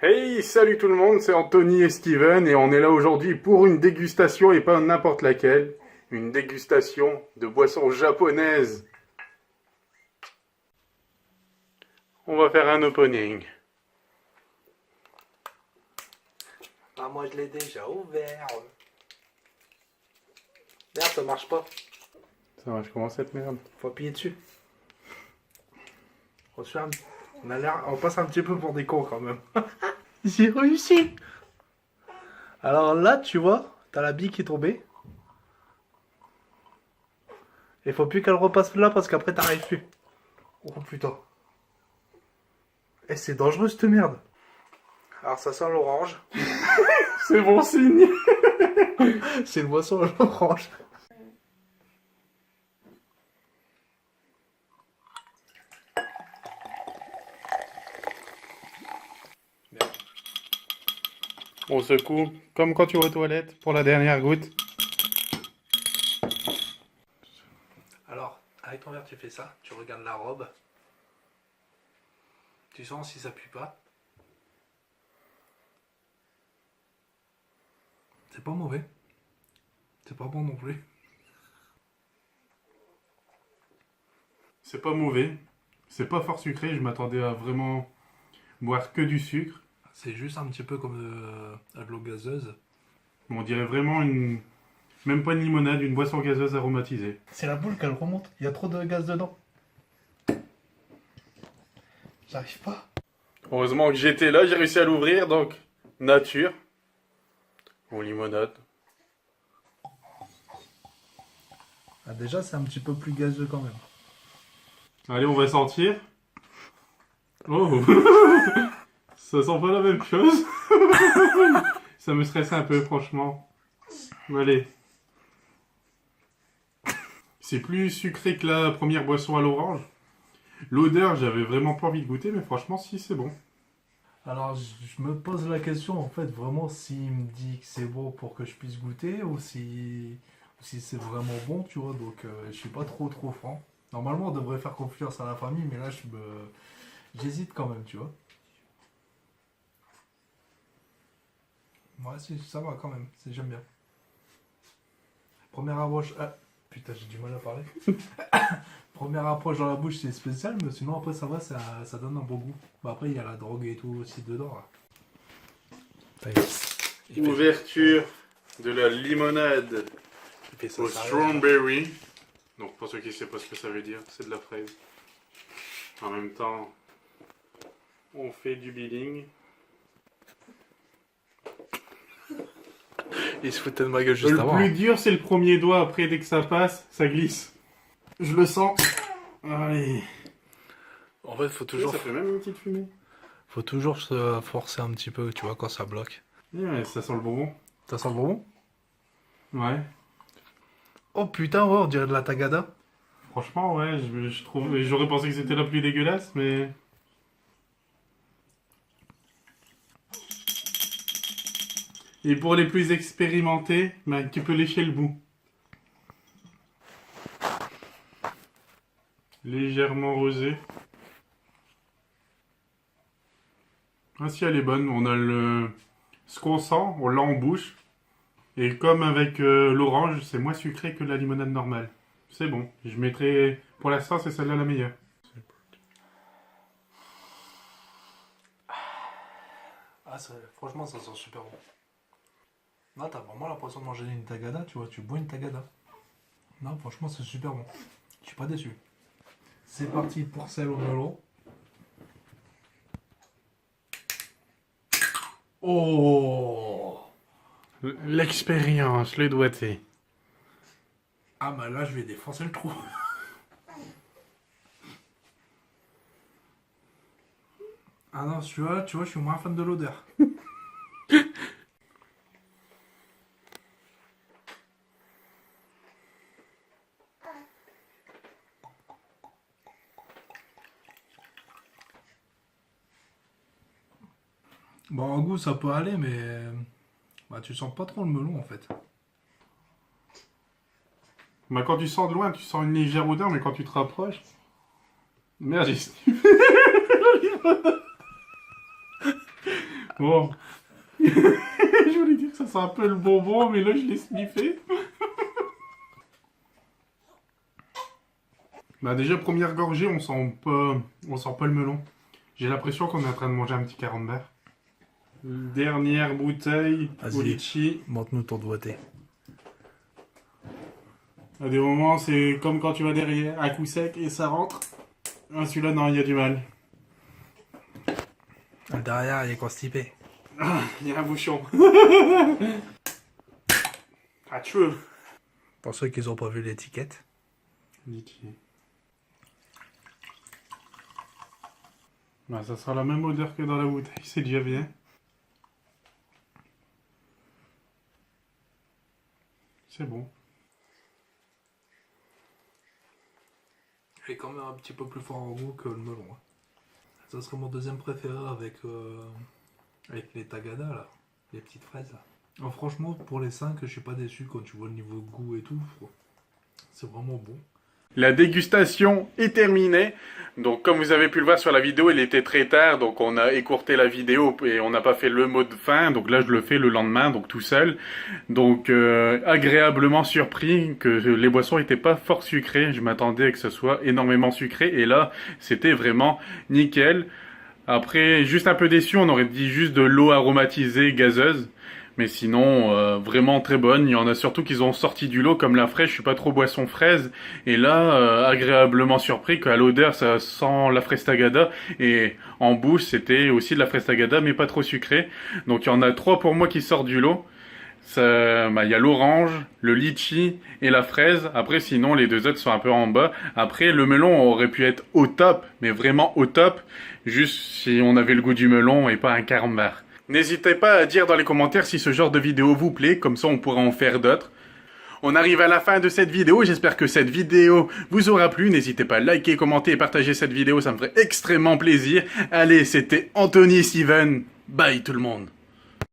Hey, salut tout le monde, c'est Anthony et Steven et on est là aujourd'hui pour une dégustation et pas n'importe laquelle. Une dégustation de boissons japonaises. On va faire un opening. Ah, moi je l'ai déjà ouvert. Merde, ça marche pas. Ça va, je commence cette merde. Faut appuyer dessus. On passe un petit peu pour des cons quand même. J'ai réussi. Alors là, tu vois, t'as la bille qui est tombée. Il faut plus qu'elle repasse là parce qu'après t'arrives plus. Oh putain. Eh, c'est dangereux cette merde. Alors ça sent l'orange. C'est bon signe. C'est une boisson à l'orange. On secoue, comme quand tu vas aux toilettes pour la dernière goutte. Alors, avec ton verre, tu fais ça. Tu regardes la robe. Tu sens si ça pue pas. C'est pas mauvais. C'est pas bon non plus. C'est pas mauvais. C'est pas fort sucré, je m'attendais à vraiment boire que du sucre. C'est juste un petit peu comme de l'eau gazeuse. On dirait vraiment une... Même pas une limonade, une boisson gazeuse aromatisée. C'est la boule qu'elle remonte. Il y a trop de gaz dedans. J'arrive pas. Heureusement que j'étais là, j'ai réussi à l'ouvrir, donc nature ou limonade. Ah, déjà, c'est un petit peu plus gazeux quand même. Allez, on va sentir. Oh, ça sent pas la même chose. Ça me stresse un peu, franchement. Allez. C'est plus sucré que la première boisson à l'orange. L'odeur, j'avais vraiment pas envie de goûter, mais franchement, si, c'est bon. Alors, je me pose la question, en fait, vraiment, s'il me dit que c'est bon pour que je puisse goûter ou si c'est vraiment bon, tu vois. Donc, je suis pas trop franc. Normalement, on devrait faire confiance à la famille, mais là, j'hésite quand même, tu vois. Ouais, ça va quand même, j'aime bien. Première approche. Ah, putain, j'ai du mal à parler. Première approche dans la bouche, c'est spécial, mais sinon, après, ça va, ça donne un bon goût. Bah, après, il y a la drogue et tout aussi dedans, là. Ouverture de la limonade Il fait ça au sérieux, strawberry. Donc, pour ceux qui ne savent pas ce que ça veut dire, c'est de la fraise. En même temps, on fait du billing. Il se foutait de ma gueule Le plus dur, c'est le premier doigt. Après, dès que ça passe, ça glisse. Je le sens. Allez. En fait, Ça fait même une petite fumée. faut toujours se forcer un petit peu, tu vois, quand ça bloque. Ouais, ça sent le bonbon. Ça sent le bonbon? Ouais. Oh putain, ouais, on dirait de la tagada. Franchement, ouais, je trouve. J'aurais pensé que c'était la plus dégueulasse, mais. Et pour les plus expérimentés, bah, tu peux lécher le bout. Légèrement rosé. Ah si, elle est bonne. On a le... Ce qu'on sent, on l'a en bouche. Et comme avec l'orange, c'est moins sucré que la limonade normale. C'est bon. Je mettrai... Pour l'instant, c'est celle-là la meilleure. Ah, franchement, ça sent super bon. Là, t'as vraiment l'impression de manger une tagada, tu vois, tu bois une tagada. Non, franchement, c'est super bon. Je suis pas déçu. C'est parti pour celle au melon. Oh! L'expérience, le doigté. Ah, bah là, je vais défoncer le trou. Ah non, tu vois, je suis moins fan de l'odeur. Bon, en goût, ça peut aller, mais bah, tu sens pas trop le melon en fait. Bah, quand tu sens de loin, tu sens une légère odeur, mais quand tu te rapproches... Merde, j'ai... Bon. Je voulais dire que ça sent un peu le bonbon, mais là je l'ai sniffé. Bah déjà, première gorgée, on sent pas le melon. J'ai l'impression qu'on est en train de manger un petit camembert. Dernière bouteille au Vas-y. litchi. Montre-nous ton doigté. À des moments, c'est comme quand tu vas derrière, à coup sec et ça rentre. Ah, celui-là, non, il y a du mal. Derrière, il est constipé. Ah, il y a un bouchon. Ah, tu veux. Pour ceux qui n'ont pas vu l'étiquette. Litchi. Bah, ça sera la même odeur que dans la bouteille, c'est déjà bien. C'est bon. Il est quand même un petit peu plus fort en goût que le melon. Hein. Ça serait mon deuxième préféré avec les tagada là, les petites fraises là. Alors, franchement, pour les 5, je suis pas déçu quand tu vois le niveau goût et tout. C'est vraiment bon. La dégustation est terminée. Donc comme vous avez pu le voir sur la vidéo, il était très tard, donc on a écourté la vidéo et on n'a pas fait le mot de fin. Donc là je le fais le lendemain, donc tout seul. Donc agréablement surpris que les boissons n'étaient pas fort sucrées. Je m'attendais à que ce soit énormément sucré et là c'était vraiment nickel. Après juste un peu déçu, on aurait dit juste de l'eau aromatisée gazeuse. Mais sinon, vraiment très bonne. Il y en a surtout qui ont sorti du lot, comme la fraise. Je suis pas trop boisson fraise. Et là, agréablement surpris qu'à l'odeur, ça sent la fraise tagada. Et en bouche, c'était aussi de la fraise tagada, mais pas trop sucré. Donc il y en a 3 pour moi qui sortent du lot. Ça, bah, y a l'orange, le litchi et la fraise. Après, sinon, les 2 autres sont un peu en bas. Après, le melon aurait pu être au top, mais vraiment au top. Juste si on avait le goût du melon et pas un camembert. N'hésitez pas à dire dans les commentaires si ce genre de vidéo vous plaît, comme ça on pourra en faire d'autres. On arrive à la fin de cette vidéo, j'espère que cette vidéo vous aura plu. N'hésitez pas à liker, commenter et partager cette vidéo, ça me ferait extrêmement plaisir. Allez, c'était Anthony Steven. Bye tout le monde.